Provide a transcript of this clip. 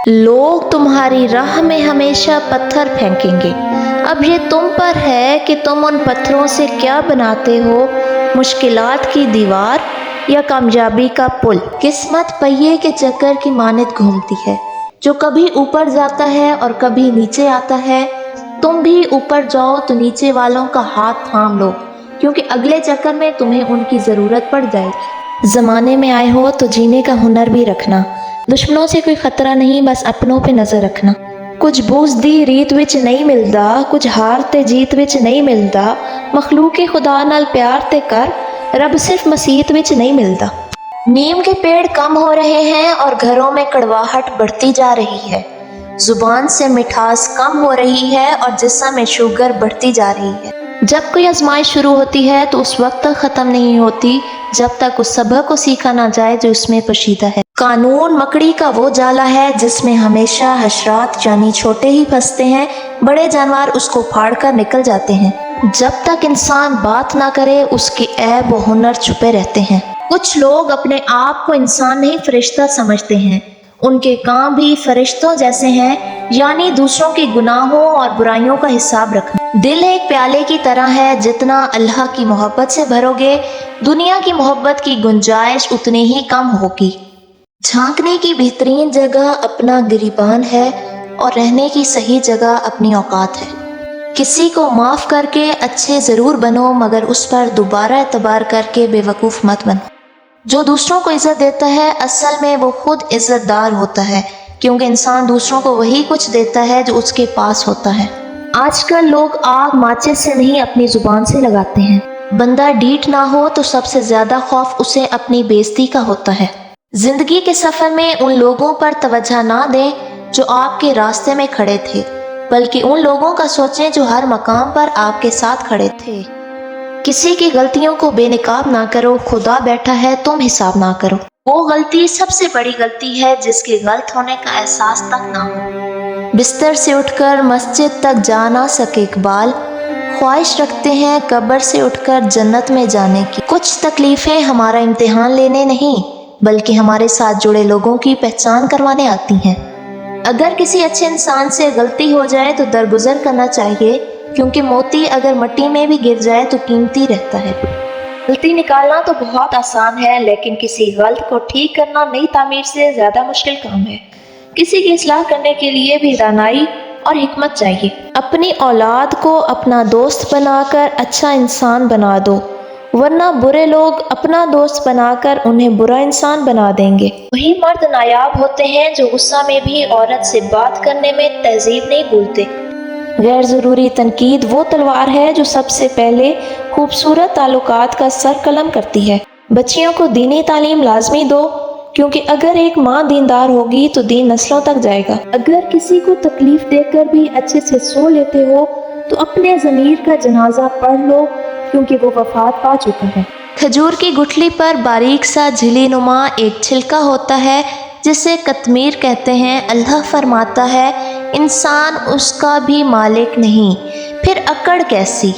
लोग तुम्हारी राह में हमेशा पत्थर फेंकेंगे। अब ये तुम पर है कि तुम उन पत्थरों से क्या बनाते हो, मुश्किलात की दीवार या कामयाबी का पुल। किस्मत पहिए के चक्कर की मानद घूमती है, जो कभी ऊपर जाता है और कभी नीचे आता है। तुम भी ऊपर जाओ तो नीचे वालों का हाथ थाम लो, क्योंकि अगले चक्कर में तुम्हें उनकी ज़रूरत पड़ जाएगी। ज़माने में आए हो तो जीने का हुनर भी रखना। दुश्मनों से कोई खतरा नहीं, बस अपनों पे नज़र रखना। कुछ बूझदी रीत विच नहीं मिलदा, कुछ हार ते जीत विच नहीं मिलदा। मखलूके खुदा नाल प्यार ते कर, रब सिर्फ मसीहत विच नहीं मिलदा। नीम के पेड़ कम हो रहे हैं और घरों में कड़वाहट बढ़ती जा रही है। जुबान से मिठास कम हो रही है और जिस्म में शुगर बढ़ती जा रही है। जब कोई आजमाइश शुरू होती है तो उस वक्त तक ख़त्म नहीं होती जब तक उस सबक को सीखा ना जाए जो इसमें पोशीदा है। कानून मकड़ी का वो जाला है जिसमें हमेशा हशरात यानी छोटे ही फंसते हैं, बड़े जानवर उसको फाड़ कर निकल जाते हैं। जब तक इंसान बात ना करे उसके ऐब व हुनर छुपे रहते हैं। कुछ लोग अपने आप को इंसान नहीं फरिश्ता समझते हैं। उनके काम भी फरिश्तों जैसे हैं, यानी दूसरों के गुनाहों और बुराइयों का हिसाब रखना। दिल एक प्याले की तरह है, जितना अल्लाह की मोहब्बत से भरोगे दुनिया की मोहब्बत की गुंजाइश उतनी ही कम होगी। झांकने की बेहतरीन जगह अपना गिरीबान है और रहने की सही जगह अपनी औकात है। किसी को माफ़ करके अच्छे ज़रूर बनो, मगर उस पर दोबारा एतबार करके बेवकूफ़ मत बनो। जो दूसरों को इज़्ज़त देता है असल में वो खुद इज़्ज़तदार होता है, क्योंकि इंसान दूसरों को वही कुछ देता है जो उसके पास होता है। आजकल लोग आग माचिस से नहीं अपनी ज़ुबान से लगाते हैं। बंदा डीठ ना हो तो सबसे ज़्यादा खौफ उसे अपनी बेइज्जती का होता है। ज़िंदगी के सफ़र में उन लोगों पर तवज्जो ना दें जो आपके रास्ते में खड़े थे, बल्कि उन लोगों का सोचें जो हर मकाम पर आपके साथ खड़े थे। किसी की गलतियों को बेनकाब ना करो, खुदा बैठा है, तुम हिसाब ना करो। वो गलती सबसे बड़ी गलती है जिसके गलत होने का एहसास तक ना हो। बिस्तर से उठकर मस्जिद तक जा ना सके इकबाल, ख्वाहिश रखते हैं कब्र से उठकर जन्नत में जाने की। कुछ तकलीफ़ें हमारा इम्तिहान लेने नहीं, बल्कि हमारे साथ जुड़े लोगों की पहचान करवाने आती हैं। अगर किसी अच्छे इंसान से गलती हो जाए तो दरगुजर करना चाहिए, क्योंकि मोती अगर मिट्टी में भी गिर जाए तो कीमती रहता है। गलती निकालना तो बहुत आसान है, लेकिन किसी गलत को ठीक करना नई तामीर से ज़्यादा मुश्किल काम है। किसी की इस्लाह करने के लिए भी दानाई और हिकमत चाहिए। अपनी औलाद को अपना दोस्त बनाकर अच्छा इंसान बना दो, वरना बुरे लोग अपना दोस्त बनाकर उन्हें बुरा इंसान बना देंगे। वही मर्द नायाब होते हैं जो गुस्सा में भी औरत से बात करने में तहजीब नहीं भूलते। गैर ज़रूरी तनकीद वो तलवार है जो सबसे पहले खूबसूरत ताल्लुकात का सर कलम करती है। बच्चियों को दीनी तालीम लाजमी दो, क्योंकि अगर एक माँ दीनदार होगी तो दीन नस्लों तक जाएगा। अगर किसी को तकलीफ देकर भी अच्छे से सो लेते हो तो अपने ज़मीर का जनाजा पढ़ लो, क्योंकि वो वफात पा चुका है। खजूर की गुठली पर बारीक सा झिली नुमा एक छिलका होता है जिसे कतमीर कहते हैं। अल्लाह फरमाता है इंसान उसका भी मालिक नहीं, फिर अकड़ कैसी।